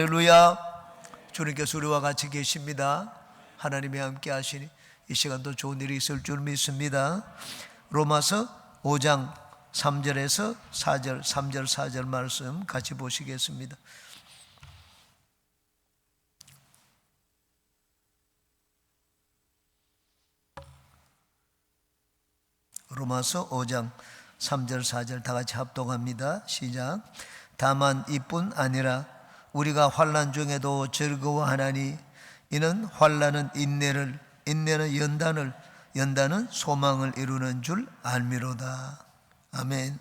할렐루야. 주님께서 우리와 같이 계십니다. 하나님이 함께 하시니 이 시간도 좋은 일이 있을 줄 믿습니다. 로마서 5장 3절에서 4절, 3절 4절 말씀 같이 보시겠습니다. 로마서 5장 3절 4절 다 같이 합독합니다. 시작. 다만 이뿐 아니라 우리가 환난 중에도 즐거워하나니 이는 환난은 인내를, 인내는 연단을, 연단은 소망을 이루는 줄 알미로다. 아멘.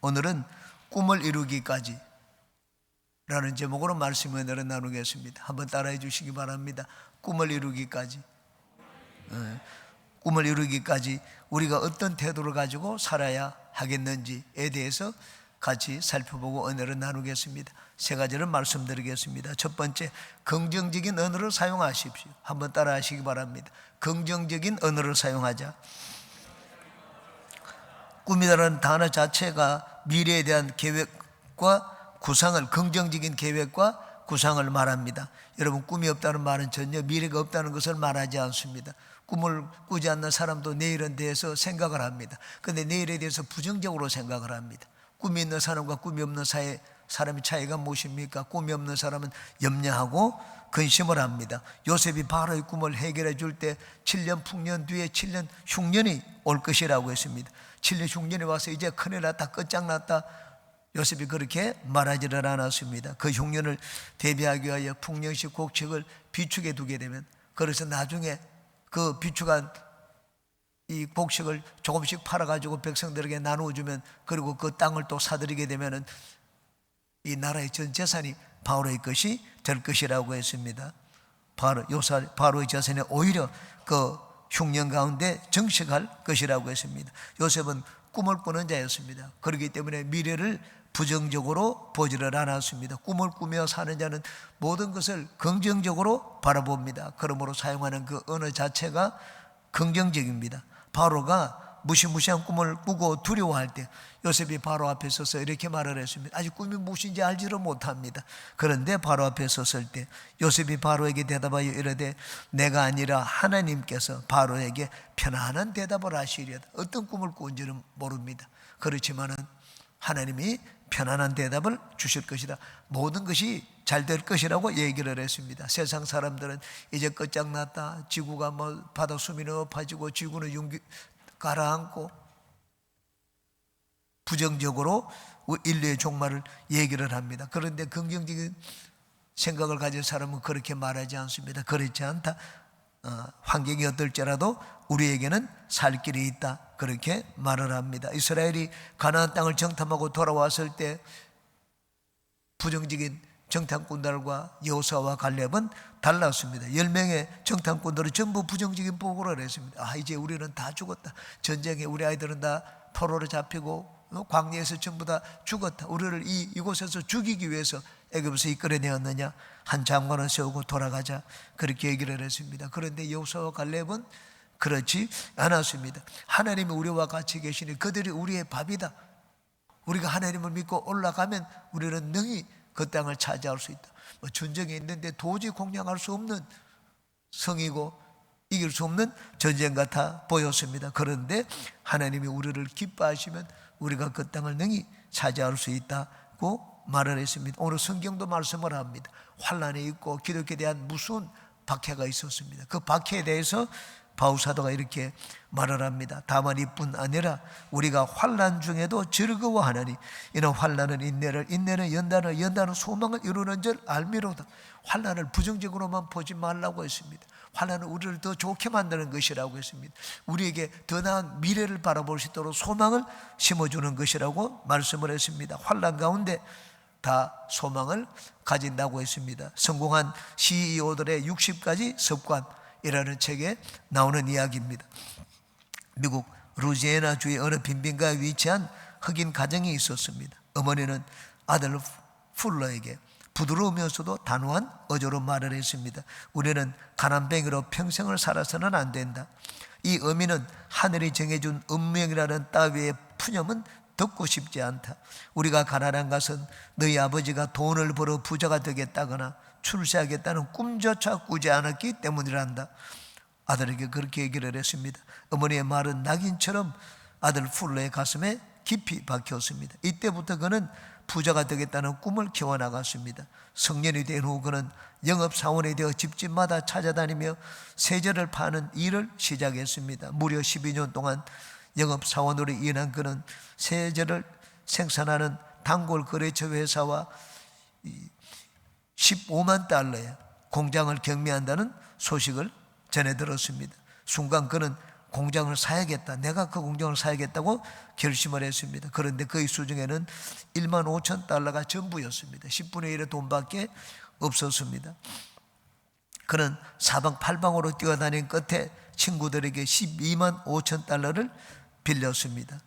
오늘은 꿈을 이루기까지 라는 제목으로 말씀 은혜를 나누겠습니다. 한번 따라해 주시기 바랍니다. 꿈을 이루기까지. 꿈을 이루기까지 우리가 어떤 태도를 가지고 살아야 하겠는지에 대해서 같이 살펴보고 은혜를 나누겠습니다. 세 가지를 말씀드리겠습니다. 첫 번째, 긍정적인 언어를 사용하십시오. 한번 따라 하시기 바랍니다. 긍정적인 언어를 사용하자. 꿈이라는 단어 자체가 미래에 대한 계획과 구상을, 긍정적인 계획과 구상을 말합니다. 여러분, 꿈이 없다는 말은 전혀 미래가 없다는 것을 말하지 않습니다. 꿈을 꾸지 않는 사람도 내일에 대해서 생각을 합니다. 그런데 내일에 대해서 부정적으로 생각을 합니다. 꿈이 있는 사람과 꿈이 없는 사람의 차이가 무엇입니까? 꿈이 없는 사람은 염려하고 근심을 합니다. 요셉이 바로의 꿈을 해결해 줄 때 7년 풍년 뒤에 7년 흉년이 올 것이라고 했습니다. 7년 흉년이 와서 이제 큰일 났다, 끝장났다, 요셉이 그렇게 말하지를 않았습니다. 그 흉년을 대비하기 위하여 풍년식 곡식을 비축해 두게 되면, 그래서 나중에 그 비축한 이 곡식을 조금씩 팔아가지고 백성들에게 나누어주면, 그리고 그 땅을 또 사들이게 되면은 이 나라의 전 재산이 바로의 것이 될 것이라고 했습니다. 바로의 재산이 오히려 그 흉년 가운데 정식할 것이라고 했습니다. 요셉은 꿈을 꾸는 자였습니다. 그렇기 때문에 미래를 부정적으로 보지를 않았습니다. 꿈을 꾸며 사는 자는 모든 것을 긍정적으로 바라봅니다. 그러므로 사용하는 그 언어 자체가 긍정적입니다. 바로가 무시무시한 꿈을 꾸고 두려워할 때 요셉이 바로 앞에 서서 이렇게 말을 했습니다. 아직 꿈이 무엇인지 알지를 못합니다. 그런데 바로 앞에 섰을 때 요셉이 바로에게 대답하여 이르되 내가 아니라 하나님께서 바로에게 편안한 대답을 하시리이다. 어떤 꿈을 꾼지는 모릅니다. 그렇지만은 하나님이 편안한 대답을 주실 것이다. 모든 것이 잘 될 것이라고 얘기를 했습니다. 세상 사람들은 이제 끝장났다, 지구가 바다 수면이 높아지고 지구는 가라앉고 부정적으로 인류의 종말을 얘기를 합니다. 그런데 긍정적인 생각을 가진 사람은 그렇게 말하지 않습니다. 그렇지 않다. 환경이 어떨지라도 우리에게는 살 길이 있다, 그렇게 말을 합니다. 이스라엘이 가나안 땅을 정탐하고 돌아왔을 때 부정적인 정탐꾼들과 여호수아와 갈렙은 달랐습니다. 10명의 정탐꾼들은 전부 부정적인 보고를 했습니다. 이제 우리는 다 죽었다. 전쟁에 우리 아이들은 다 포로로 잡히고 광야에서 전부 다 죽었다. 우리를 이곳에서 죽이기 위해서 애굽에서 이끌어내었느냐. 한 장관을 세우고 돌아가자, 그렇게 얘기를 했습니다. 그런데 여호수아와 갈렙은 그렇지 않았습니다. 하나님이 우리와 같이 계시니 그들이 우리의 밥이다. 우리가 하나님을 믿고 올라가면 우리는 능히 그 땅을 차지할 수 있다. 전쟁이 있는데 도저히 공략할 수 없는 성이고 이길 수 없는 전쟁 같아 보였습니다. 그런데 하나님이 우리를 기뻐하시면 우리가 그 땅을 능히 차지할 수 있다고 말을 했습니다. 오늘 성경도 말씀을 합니다. 환난이 있고 기독교에 대한 무서운 박해가 있었습니다. 그 박해에 대해서 바울 사도가 이렇게 말을 합니다. 다만 이뿐 아니라 우리가 환난 중에도 즐거워하나니 이는 환난은 인내를, 인내는 연단을, 연단은 소망을 이루는 줄 알미로다. 환난을 부정적으로만 보지 말라고 했습니다. 환난은 우리를 더 좋게 만드는 것이라고 했습니다. 우리에게 더 나은 미래를 바라볼 수 있도록 소망을 심어주는 것이라고 말씀을 했습니다. 환난 가운데 다 소망을 가진다고 했습니다. 성공한 CEO들의 60가지 습관이라는 책에 나오는 이야기입니다. 미국 루지애나 주의 어느 빈민가에 위치한 흑인 가정이 있었습니다. 어머니는 아들 풀러에게 부드러우면서도 단호한 어조로 말을 했습니다. 우리는 가난뱅이로 평생을 살아서는 안 된다. 이 어미는 하늘이 정해준 운명이라는 따위의 푸념은 듣고 싶지 않다. 우리가 가난한 것은 너희 아버지가 돈을 벌어 부자가 되겠다거나 출세하겠다는 꿈조차 꾸지 않았기 때문이란다. 아들에게 그렇게 얘기를 했습니다. 어머니의 말은 낙인처럼 아들 풀로의 가슴에 깊이 박혔습니다. 이때부터 그는 부자가 되겠다는 꿈을 키워나갔습니다. 성년이 된 후 그는 영업사원이 되어 집집마다 찾아다니며 세제를 파는 일을 시작했습니다. 무려 12년 동안 영업사원으로 일한 그는 세제를 생산하는 단골 거래처 회사와 15만 달러의 공장을 경매한다는 소식을 전해 들었습니다. 순간 그는 공장을 사야겠다, 내가 그 공장을 사야겠다고 결심을 했습니다. 그런데 그의 수중에는 1만 5천 달러가 전부였습니다. 10분의 1의 돈밖에 없었습니다. 그는 사방팔방으로 뛰어다닌 끝에 친구들에게 12만 5천 달러를 빌렸습니다.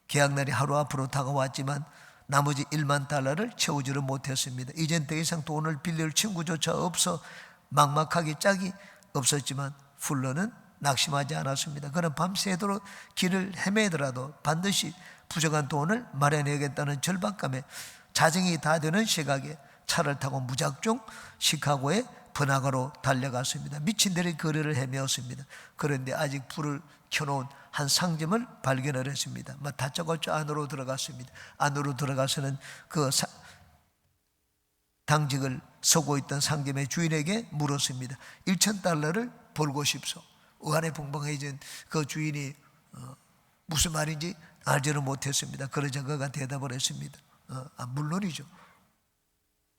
계약날이 하루 앞으로 다가왔지만 나머지 1만 달러를 채우지를 못했습니다. 이젠 더 이상 돈을 빌릴 친구조차 없어 막막하게 짝이 없었지만 풀러는 낙심하지 않았습니다. 그는 밤새도록 길을 헤매더라도 반드시 부족한 돈을 마련해야겠다는 절박감에 자정이 다 되는 시각에 차를 타고 무작정 시카고의 번화가로 달려갔습니다. 미친 듯이 거리를 헤매었습니다. 그런데 아직 불을 켜놓은 한 상점을 발견을 했습니다. 다짜고짜 안으로 들어갔습니다. 안으로 들어가서는 그 당직을 서고 있던 상점의 주인에게 물었습니다. 1,000달러를 벌고 싶소. 의안에 벙벙해진 그 주인이 무슨 말인지 알지를 못했습니다. 그러자 그가 대답을 했습니다. 물론이죠.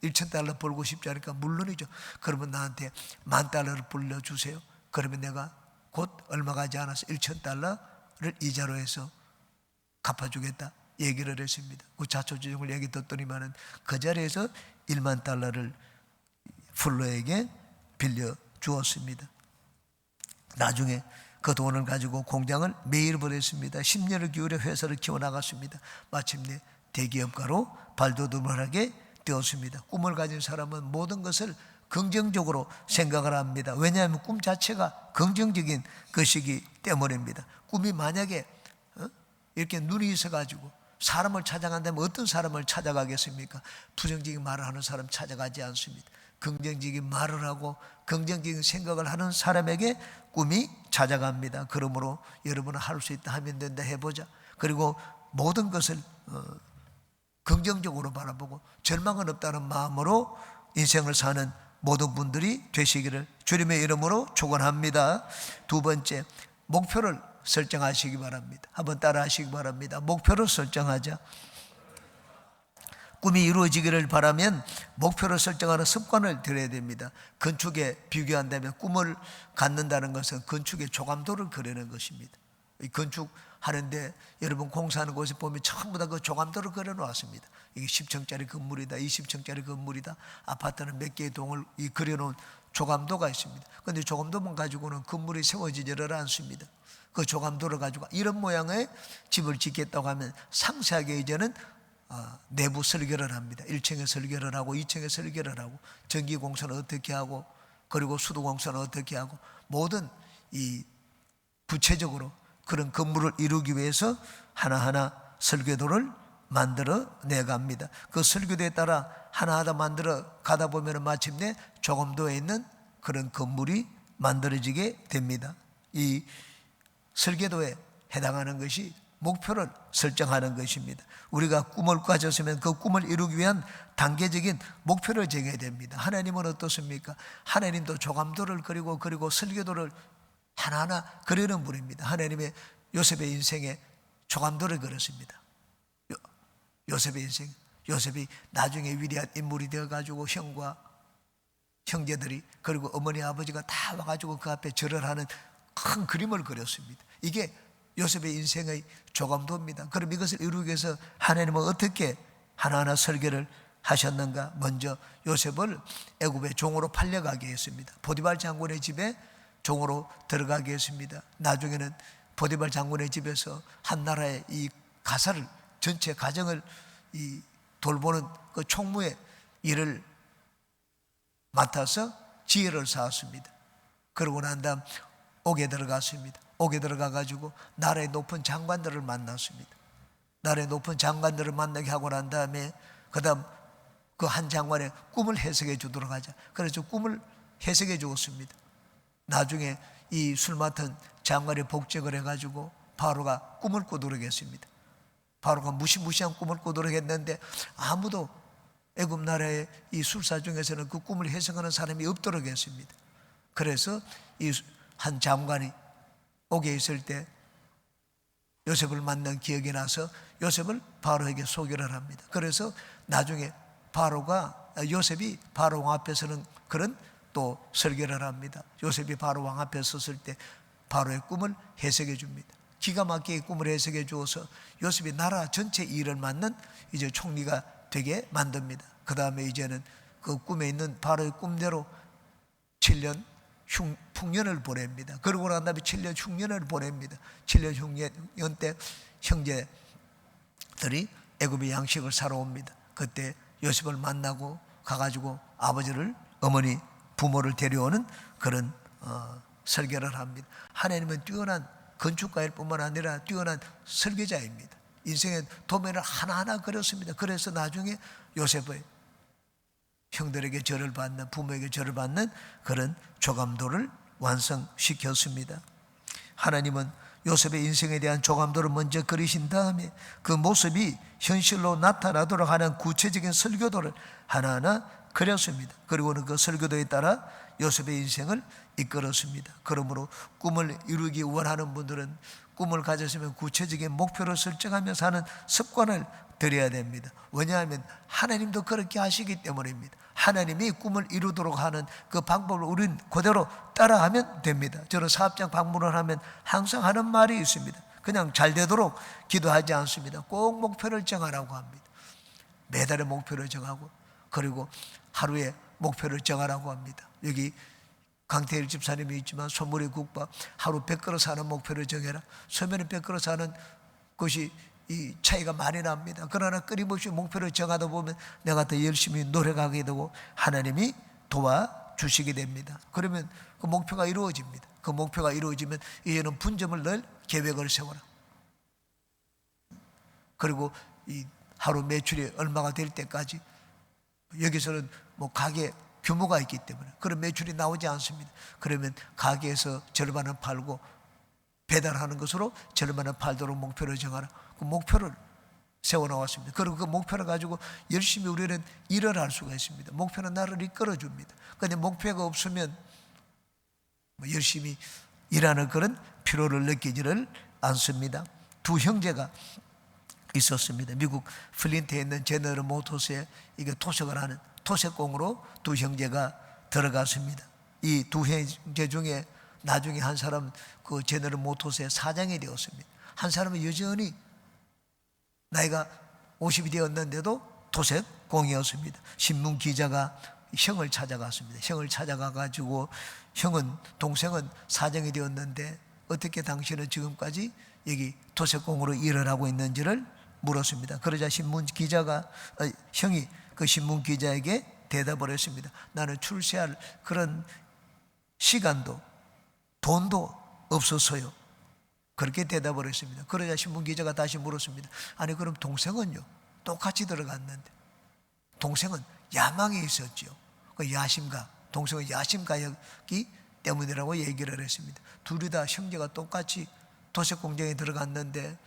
1,000달러 벌고 싶지 않으니까 물론이죠. 그러면 나한테 10,000달러를 불려주세요. 그러면 내가 곧 얼마 가지 않아서 1,000달러를 이자로 해서 갚아주겠다 얘기를 했습니다. 그 자초지종을 얘기 듣더니만은 그 자리에서 1만 달러를 풀러에게 빌려주었습니다. 나중에 그 돈을 가지고 공장을 매일 보냈습니다. 10년을 기울여 회사를 키워나갔습니다. 마침내 대기업가로 발돋움하게 되었습니다. 꿈을 가진 사람은 모든 것을 긍정적으로 생각을 합니다. 왜냐하면 꿈 자체가 긍정적인 것이기 때문입니다. 꿈이 만약에 이렇게 눈이 있어가지고 사람을 찾아간다면 어떤 사람을 찾아가겠습니까? 부정적인 말을 하는 사람 찾아가지 않습니다. 긍정적인 말을 하고 긍정적인 생각을 하는 사람에게 꿈이 찾아갑니다. 그러므로 여러분은 할 수 있다 하면 된다 해보자. 그리고 모든 것을 긍정적으로 바라보고 절망은 없다는 마음으로 인생을 사는 모든 분들이 되시기를 주님의 이름으로 축원합니다. 두 번째, 목표를 설정하시기 바랍니다. 한번 따라 하시기 바랍니다. 목표를 설정하자. 꿈이 이루어지기를 바라면 목표를 설정하는 습관을 들여야 됩니다. 건축에 비교한다면 꿈을 갖는다는 것은 건축의 조감도를 그리는 것입니다. 건축하는데 여러분 공사하는 곳에 보면 전부 다 그 조감도를 그려놓았습니다. 이게 10층짜리 건물이다, 20층짜리 건물이다, 아파트는 몇 개의 동을 그려놓은 조감도가 있습니다. 그런데 조감도만 가지고는 건물이 세워지지를 않습니다. 그 조감도를 가지고 이런 모양의 집을 짓겠다고 하면 상세하게 이제는 내부 설계를 합니다. 1층에 설계를 하고 2층에 설계를 하고 전기공사는 어떻게 하고 그리고 수도공사는 어떻게 하고 모든 이 구체적으로 그런 건물을 이루기 위해서 하나하나 설계도를 만들어 내갑니다. 그 설계도에 따라 하나하나 만들어 가다 보면 마침내 조감도에 있는 그런 건물이 만들어지게 됩니다. 이 설계도에 해당하는 것이 목표를 설정하는 것입니다. 우리가 꿈을 가졌으면 그 꿈을 이루기 위한 단계적인 목표를 정해야 됩니다. 하나님은 어떻습니까? 하나님도 조감도를 그리고 설계도를 하나하나 그리는 분입니다. 하나님의 요셉의 인생에 조감도를 그렸습니다. 요셉의 인생, 요셉이 나중에 위대한 인물이 되어가지고 형과 형제들이 그리고 어머니 아버지가 다 와가지고 그 앞에 절을 하는 큰 그림을 그렸습니다. 이게 요셉의 인생의 조감도입니다. 그럼 이것을 이루기 위해서 하나님은 어떻게 하나하나 설계를 하셨는가? 먼저 요셉을 애굽의 종으로 팔려가게 했습니다. 보디발 장군의 집에 종으로 들어가게 했습니다. 나중에는 보디발 장군의 집에서 한 나라의 이 가사를 전체 가정을 이 돌보는 그 총무의 일을 맡아서 지혜를 쌓았습니다. 그러고 난 다음 옥에 들어갔습니다. 옥에 들어가 가지고 나라의 높은 장관들을 만났습니다. 나라의 높은 장관들을 만나게 하고 난 다음에 그 다음 그 한 장관의 꿈을 해석해 주도록 하자. 그래서 꿈을 해석해 주었습니다. 나중에 이 술 맡은 장관이 복직을 해가지고 바로가 꿈을 꾸도록 했습니다. 바로가 무시무시한 꿈을 꾸도록 했는데 아무도 애굽 나라의 이 술사 중에서는 그 꿈을 해석하는 사람이 없도록 했습니다. 그래서 이 한 장관이 옥에 있을 때 요셉을 만난 기억이 나서 요셉을 바로에게 소개를 합니다. 그래서 나중에 요셉이 바로 왕 앞에 서는 그런 또 설교를 합니다. 요셉이 바로 왕 앞에 섰을 때 바로의 꿈을 해석해 줍니다. 기가 막히게 꿈을 해석해 주어서 요셉이 나라 전체 일을 맡는 이제 총리가 되게 만듭니다. 그 다음에 이제는 그 꿈에 있는 바로의 꿈대로 7년 풍년을 보냅니다. 그러고 난 다음에 7년 흉년을 보냅니다. 7년 흉년 때 형제들이 애굽의 양식을 사러 옵니다. 그때 요셉을 만나고 가가지고 어머니 부모를 데려오는 그런 설교를 합니다. 하나님은 뛰어난 건축가일 뿐만 아니라 뛰어난 설계자입니다. 인생의 도면을 하나하나 그렸습니다. 그래서 나중에 요셉의 형들에게 절을 받는, 부모에게 절을 받는 그런 조감도를 완성시켰습니다. 하나님은 요셉의 인생에 대한 조감도를 먼저 그리신 다음에 그 모습이 현실로 나타나도록 하는 구체적인 설교도를 하나하나 그렸습니다. 그리고는 그 설교도에 따라 요셉의 인생을 이끌었습니다. 그러므로 꿈을 이루기 원하는 분들은 꿈을 가졌으면 구체적인 목표를 설정하며 사는 습관을 들여야 됩니다. 왜냐하면 하나님도 그렇게 하시기 때문입니다. 하나님이 꿈을 이루도록 하는 그 방법을 우리는 그대로 따라하면 됩니다. 저는 사업장 방문을 하면 항상 하는 말이 있습니다. 그냥 잘 되도록 기도하지 않습니다. 꼭 목표를 정하라고 합니다. 매달의 목표를 정하고 그리고 하루에 목표를 정하라고 합니다. 여기 강태일 집사님이 있지만 소머리 국밥 하루 100그릇 사는 목표를 정해라. 소면은 100그릇 사는 것이 이 차이가 많이 납니다. 그러나 끊임없이 목표를 정하다 보면 내가 더 열심히 노력하게 되고 하나님이 도와주시게 됩니다. 그러면 그 목표가 이루어집니다. 그 목표가 이루어지면 이제는 분점을 넣을 계획을 세워라. 그리고 이 하루 매출이 얼마가 될 때까지 여기서는 뭐 가게 규모가 있기 때문에 그런 매출이 나오지 않습니다. 그러면 가게에서 절반은 팔고 배달하는 것으로 절반은 팔도록 목표를 정하라. 그 목표를 세워놓았습니다. 그리고 그 목표를 가지고 열심히 우리는 일을 할 수가 있습니다. 목표는 나를 이끌어줍니다. 그런데 목표가 없으면 열심히 일하는 그런 피로를 느끼지를 않습니다. 두 형제가 있었습니다. 미국 플린트에 있는 제너럴 모터스에 이게 토색을 하는 토색공으로 두 형제가 들어갔습니다. 이 두 형제 중에 나중에 한 사람 그 제너럴 모터스의 사장이 되었습니다. 한 사람은 여전히 나이가 50이 되었는데도 토색공이었습니다. 신문 기자가 형을 찾아갔습니다. 형을 찾아가가지고 동생은 사장이 되었는데 어떻게 당신은 지금까지 여기 토색공으로 일을 하고 있는지를 물었습니다. 그러자 형이 그 신문 기자에게 대답을 했습니다. 나는 출세할 그런 시간도 돈도 없었어요. 그렇게 대답을 했습니다. 그러자 신문 기자가 다시 물었습니다. 아니 그럼 동생은요? 똑같이 들어갔는데 동생은 야망이 있었죠. 그 동생은 야심가였기 때문이라고 얘기를 했습니다. 둘이 다 형제가 똑같이 도색 공장에 들어갔는데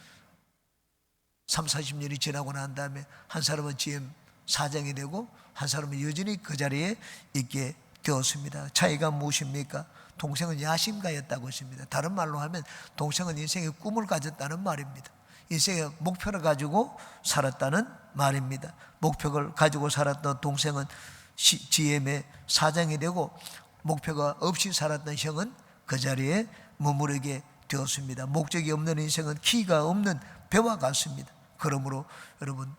3, 40년이 지나고 난 다음에 한 사람은 GM 사장이 되고 한 사람은 여전히 그 자리에 있게 되었습니다. 차이가 무엇입니까? 동생은 야심가였다고 했습니다. 다른 말로 하면 동생은 인생의 꿈을 가졌다는 말입니다. 인생의 목표를 가지고 살았다는 말입니다. 목표를 가지고 살았던 동생은 GM의 사장이 되고 목표가 없이 살았던 형은 그 자리에 머무르게 되었습니다. 목적이 없는 인생은 키가 없는 배와 같습니다. 그러므로 여러분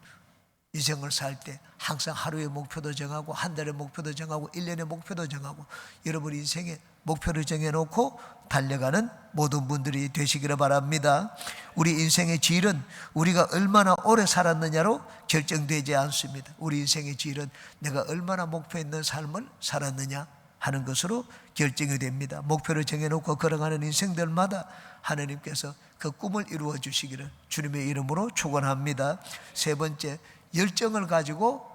인생을 살 때 항상 하루의 목표도 정하고 한 달의 목표도 정하고 1년의 목표도 정하고 여러분 인생의 목표를 정해놓고 달려가는 모든 분들이 되시기를 바랍니다. 우리 인생의 질은 우리가 얼마나 오래 살았느냐로 결정되지 않습니다. 우리 인생의 질은 내가 얼마나 목표 있는 삶을 살았느냐 하는 것으로 결정이 됩니다. 목표를 정해놓고 걸어가는 인생들마다 하나님께서 그 꿈을 이루어 주시기를 주님의 이름으로 축원합니다. 세 번째, 열정을 가지고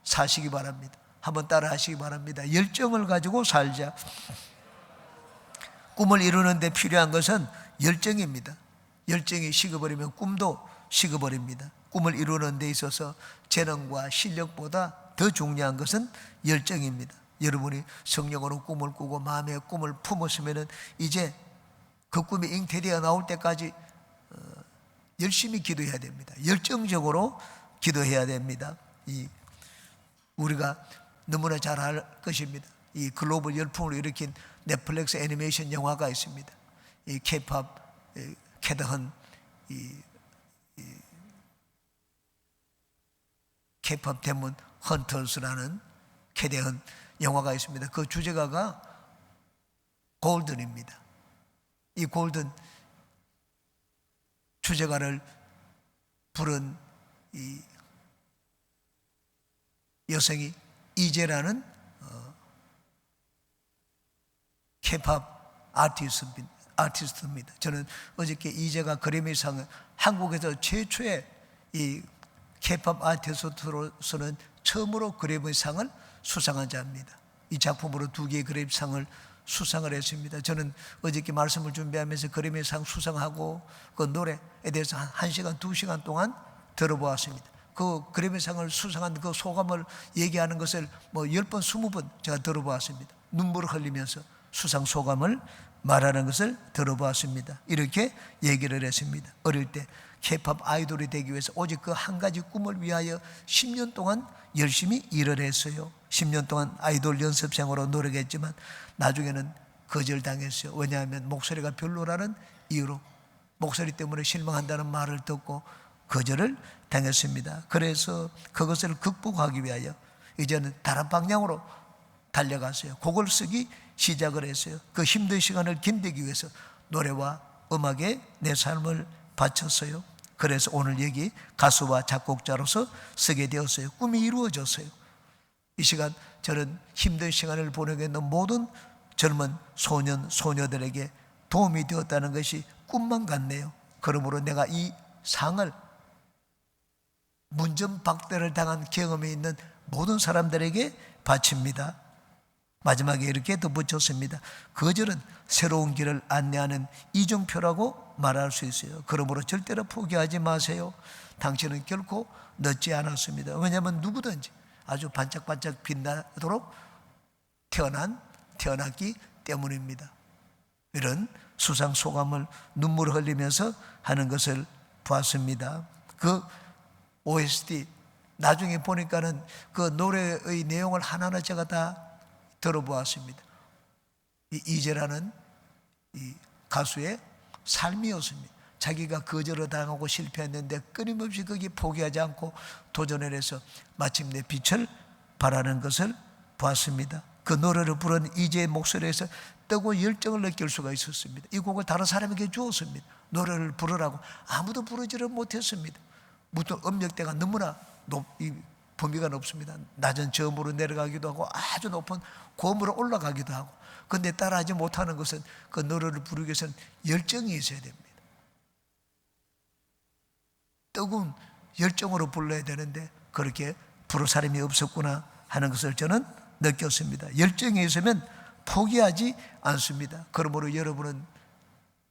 사시기 바랍니다. 한번 따라 하시기 바랍니다. 열정을 가지고 살자. 꿈을 이루는 데 필요한 것은 열정입니다. 열정이 식어버리면 꿈도 식어버립니다. 꿈을 이루는 데 있어서 재능과 실력보다 더 중요한 것은 열정입니다. 여러분이 성령으로 꿈을 꾸고 마음의 꿈을 품었으면 이제 그 꿈이 잉태되어 나올 때까지 열심히 기도해야 됩니다. 열정적으로 기도해야 됩니다. 우리가 너무나 잘 알 것입니다. 이 글로벌 열풍을 일으킨 넷플릭스 애니메이션 영화가 있습니다. 이 K-팝 캐더헌 K-팝 데몬 헌터스라는 캐더헌 영화가 있습니다. 그 주제가가 골든입니다. 이 골든 주제가를 부른 이 여성이 이재라는 K-팝 아티스트입니다. 저는 어저께 이재가 그래미상을 한국에서 최초의 이 K-팝 아티스트로서는 처음으로 그래미상을 수상한 자입니다. 이 작품으로 2개의 그래미상을 수상을 했습니다. 저는 어저께 말씀을 준비하면서 그래미상 수상하고 그 노래에 대해서 1시간, 2시간 동안 들어보았습니다. 그 그래미상을 수상한 그 소감을 얘기하는 것을 10번, 20번 제가 들어보았습니다. 눈물을 흘리면서 수상 소감을 말하는 것을 들어보았습니다. 이렇게 얘기를 했습니다. 어릴 때 K-팝 아이돌이 되기 위해서 오직 그 한 가지 꿈을 위하여 10년 동안 열심히 일을 했어요. 10년 동안 아이돌 연습생으로 노력했지만 나중에는 거절당했어요. 왜냐하면 목소리가 별로라는 이유로, 목소리 때문에 실망한다는 말을 듣고 거절을 당했습니다. 그래서 그것을 극복하기 위하여 이제는 다른 방향으로 달려갔어요. 곡을 쓰기 시작을 했어요. 그 힘든 시간을 견디기 위해서 노래와 음악에 내 삶을 바쳤어요. 그래서 오늘 여기 가수와 작곡자로서 쓰게 되었어요. 꿈이 이루어졌어요. 이 시간 저는 힘든 시간을 보내게 있는 모든 젊은 소년, 소녀들에게 도움이 되었다는 것이 꿈만 같네요. 그러므로 내가 이 상을 문전박대를 당한 경험이 있는 모든 사람들에게 바칩니다. 마지막에 이렇게 덧붙였습니다. 거절은 새로운 길을 안내하는 이정표라고 말할 수 있어요. 그러므로 절대로 포기하지 마세요. 당신은 결코 늦지 않았습니다. 왜냐하면 누구든지 아주 반짝반짝 빛나도록 태어났기 때문입니다. 이런 수상 소감을 눈물을 흘리면서 하는 것을 보았습니다. 그 OST 나중에 보니까는 그 노래의 내용을 하나하나 제가 다 들어보았습니다. 이재라는 이 가수의 삶이었습니다. 자기가 거절을 당하고 실패했는데 끊임없이 거기 포기하지 않고 도전을 해서 마침내 빛을 발하는 것을 보았습니다. 그 노래를 부른 이재의 목소리에서 뜨거운 열정을 느낄 수가 있었습니다. 이 곡을 다른 사람에게 주었습니다. 노래를 부르라고 아무도 부르지를 못했습니다. 무튼 음역대가 너무나 범위가 높습니다. 낮은 저음으로 내려가기도 하고 아주 높은 고음으로 올라가기도 하고, 그런데 따라하지 못하는 것은 그 노래를 부르기 위해서는 열정이 있어야 됩니다. 뜨거운 열정으로 불러야 되는데 그렇게 부를 사람이 없었구나 하는 것을 저는 느꼈습니다. 열정이 있으면 포기하지 않습니다. 그러므로 여러분은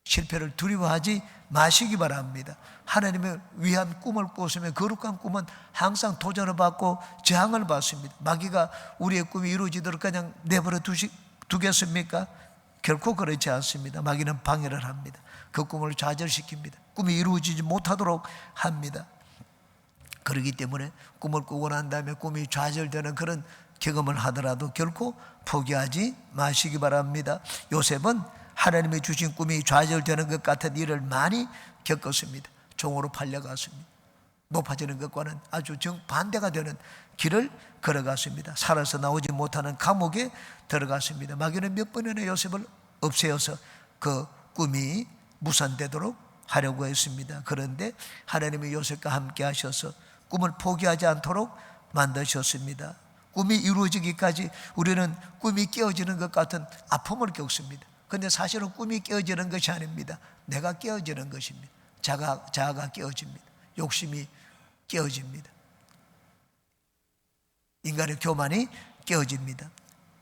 실패를 두려워하지 마시기 바랍니다. 하나님을 위한 꿈을 꾸었으면 거룩한 꿈은 항상 도전을 받고 저항을 받습니다. 마귀가 우리의 꿈이 이루어지도록 그냥 내버려 두겠습니까? 결코 그렇지 않습니다. 마귀는 방해를 합니다. 그 꿈을 좌절시킵니다. 꿈이 이루어지지 못하도록 합니다. 그렇기 때문에 꿈을 꾸고 난 다음에 꿈이 좌절되는 그런 경험을 하더라도 결코 포기하지 마시기 바랍니다. 요셉은 하나님이 주신 꿈이 좌절되는 것 같은 일을 많이 겪었습니다. 종으로 팔려갔습니다. 높아지는 것과는 아주 정반대가 되는 길을 걸어갔습니다. 살아서 나오지 못하는 감옥에 들어갔습니다. 마귀는 몇 번이나 요셉을 없애어서 그 꿈이 무산되도록 하려고 했습니다. 그런데 하나님이 요셉과 함께 하셔서 꿈을 포기하지 않도록 만드셨습니다. 꿈이 이루어지기까지 우리는 꿈이 깨어지는 것 같은 아픔을 겪습니다. 그런데 사실은 꿈이 깨어지는 것이 아닙니다. 내가 깨어지는 것입니다. 자아가 깨어집니다. 욕심이 깨어집니다. 인간의 교만이 깨어집니다.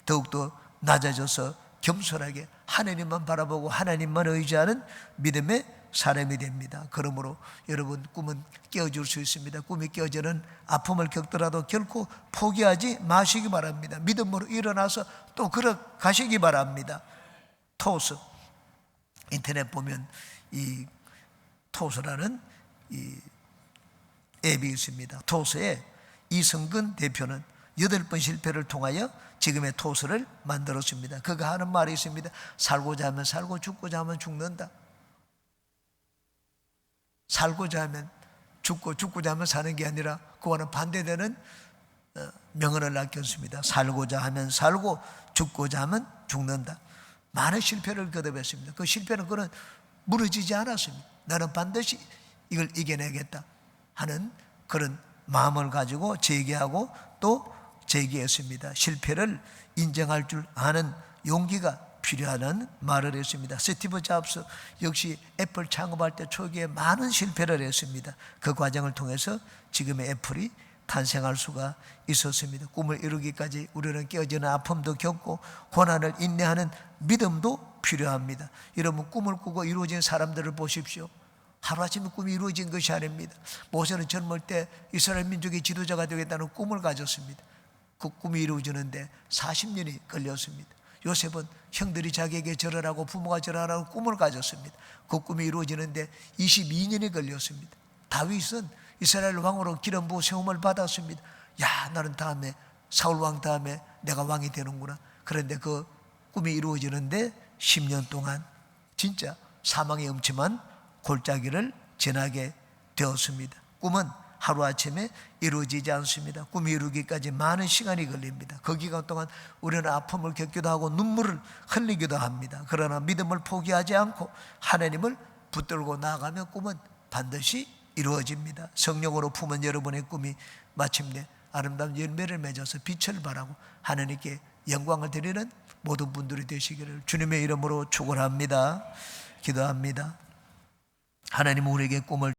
더욱더 낮아져서 겸손하게 하나님만 바라보고 하나님만 의지하는 믿음의 사람이 됩니다. 그러므로 여러분, 꿈은 깨어질 수 있습니다. 꿈이 깨어지는 아픔을 겪더라도 결코 포기하지 마시기 바랍니다. 믿음으로 일어나서 또 걸어가시기 바랍니다. 토스, 인터넷 보면 이 토스라는 이 앱이 있습니다. 토스의 이성근 대표는 8번 실패를 통하여 지금의 토스를 만들었습니다. 그가 하는 말이 있습니다. 살고자 하면 살고 죽고자 하면 죽는다. 살고자 하면 죽고 죽고자 하면 사는 게 아니라 그와는 반대되는 명언을 남겼습니다. 살고자 하면 살고 죽고자 하면 죽는다. 많은 실패를 거듭했습니다. 그 실패는 그는 무너지지 않았습니다. 나는 반드시 이걸 이겨내겠다 하는 그런 마음을 가지고 재기하고 또 재기했습니다. 실패를 인정할 줄 아는 용기가 필요하다는 말을 했습니다. 스티브 잡스 역시 애플 창업할 때 초기에 많은 실패를 했습니다. 그 과정을 통해서 지금의 애플이 탄생할 수가 있었습니다. 꿈을 이루기까지 우리는 깨어지는 아픔도 겪고 고난을 인내하는 믿음도 필요합니다. 여러분, 꿈을 꾸고 이루어진 사람들을 보십시오. 하루아침에 꿈이 이루어진 것이 아닙니다. 모세는 젊을 때 이스라엘 민족의 지도자가 되겠다는 꿈을 가졌습니다. 그 꿈이 이루어지는데 40년이 걸렸습니다. 요셉은 형들이 자기에게 절하라고 부모가 절하라고 꿈을 가졌습니다. 그 꿈이 이루어지는데 22년이 걸렸습니다. 다윗은 이스라엘 왕으로 기름 부어 세움을 받았습니다. 야, 나는 다음에 사울 왕 다음에 내가 왕이 되는구나. 그런데 그 꿈이 이루어지는데 10년 동안 진짜 사망의 음침한 골짜기를 지나게 되었습니다. 꿈은 하루아침에 이루어지지 않습니다. 꿈이 이루기까지 많은 시간이 걸립니다. 그 기간 동안 우리는 아픔을 겪기도 하고 눈물을 흘리기도 합니다. 그러나 믿음을 포기하지 않고 하나님을 붙들고 나아가면 꿈은 반드시 이루어집니다. 성령으로 품은 여러분의 꿈이 마침내 아름다운 열매를 맺어서 빛을 발하고 하나님께 영광을 드리는 모든 분들이 되시기를 주님의 이름으로 축원합니다. 기도합니다. 하나님, 우리에게 꿈을